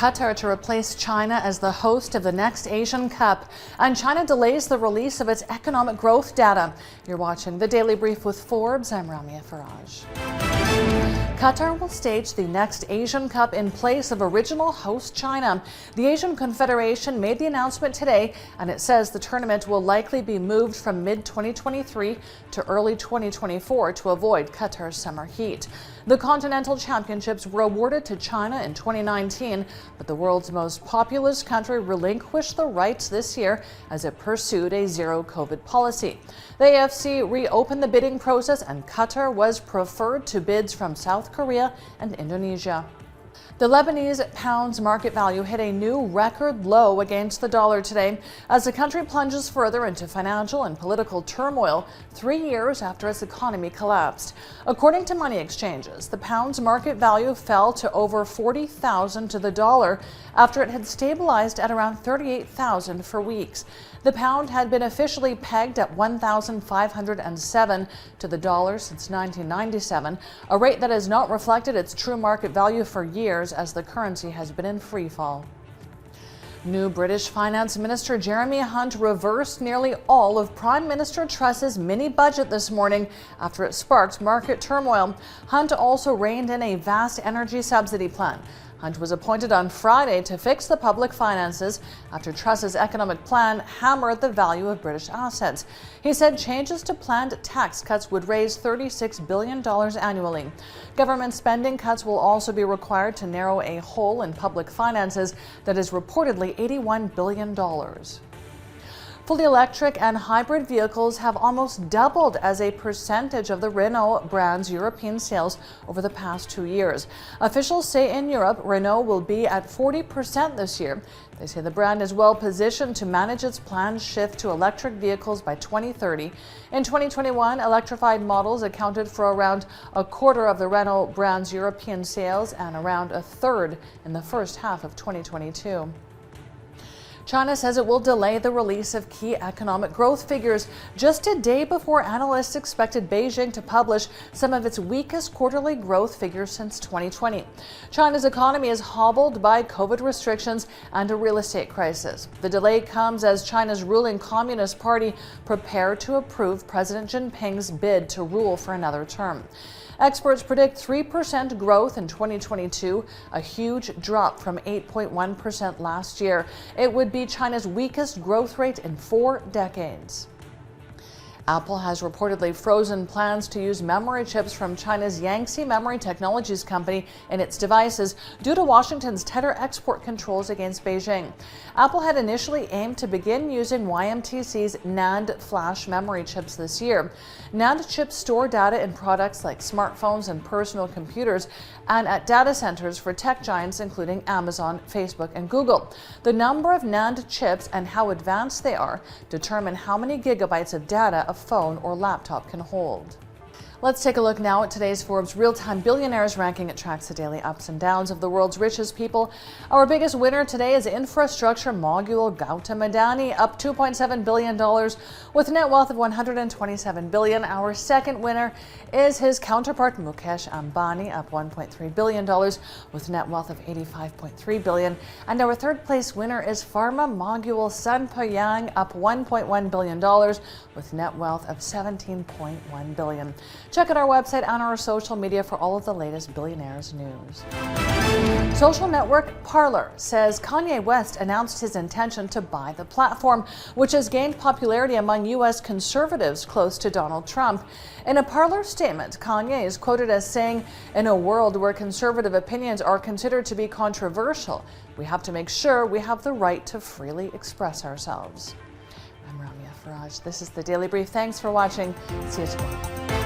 Qatar to replace China as the host of the next Asian Cup, and China delays the release of its economic growth data. You're watching The Daily Brief with Forbes. I'm Farage. Qatar will stage the next Asian Cup in place of original host China. The Asian Confederation made the announcement today, and it says the tournament will likely be moved from mid-2023 to early 2024 to avoid Qatar's summer heat. The Continental Championships were awarded to China in 2019, but the world's most populous country relinquished the rights this year as it pursued a zero-COVID policy. The AFC reopened the bidding process, and Qatar was preferred to bids from South Korea and Indonesia. The Lebanese pound's market value hit a new record low against the dollar today as the country plunges further into financial and political turmoil 3 years after its economy collapsed. According to money exchanges, the pound's market value fell to over 40,000 to the dollar after it had stabilized at around 38,000 for weeks. The pound had been officially pegged at 1,507 to the dollar since 1997, a rate that has not reflected its true market value for years as the currency has been in free fall. New British Finance Minister Jeremy Hunt reversed nearly all of Prime Minister Truss's mini budget this morning after it sparked market turmoil. Hunt also reined in a vast energy subsidy plan. Hunt was appointed on Friday to fix the public finances after Truss's economic plan hammered the value of British assets. He said changes to planned tax cuts would raise $36 billion annually. Government spending cuts will also be required to narrow a hole in public finances that is reportedly $81 billion. Fully electric and hybrid vehicles have almost doubled as a percentage of the Renault brand's European sales over the past 2 years. Officials say in Europe, Renault will be at 40% this year. They say the brand is well positioned to manage its planned shift to electric vehicles by 2030. In 2021, electrified models accounted for around a quarter of the Renault brand's European sales and around a third in the first half of 2022. China says it will delay the release of key economic growth figures just a day before analysts expected Beijing to publish some of its weakest quarterly growth figures since 2020. China's economy is hobbled by COVID restrictions and a real estate crisis. The delay comes as China's ruling Communist Party prepare to approve President Jinping's bid to rule for another term. Experts predict 3% growth in 2022, a huge drop from 8.1% last year. It would be China's weakest growth rate in 4 decades. Apple has reportedly frozen plans to use memory chips from China's Yangtze Memory Technologies company in its devices due to Washington's tighter export controls against Beijing. Apple had initially aimed to begin using YMTC's NAND flash memory chips this year. NAND chips store data in products like smartphones and personal computers and at data centers for tech giants including Amazon, Facebook, and Google. The number of NAND chips and how advanced they are determine how many gigabytes of data a phone or laptop can hold. Let's take a look now at today's Forbes Real-Time Billionaires ranking. It tracks the daily ups and downs of the world's richest people. Our biggest winner today is infrastructure mogul Gautam Adani, up $2.7 billion with a net wealth of $127 billion. Our second winner is his counterpart Mukesh Ambani, up $1.3 billion with a net wealth of $85.3 billion. And our third place winner is pharma mogul Sun Poyang, up $1.1 billion with net wealth of $17.1 billion. Check out our website and our social media for all of the latest Billionaires news. Social network Parler says Kanye West announced his intention to buy the platform, which has gained popularity among U.S. conservatives close to Donald Trump. In a Parler statement, Kanye is quoted as saying, "In a world where conservative opinions are considered to be controversial, we have to make sure we have the right to freely express ourselves." I'm Farage. This is The Daily Brief. Thanks for watching. See you tomorrow.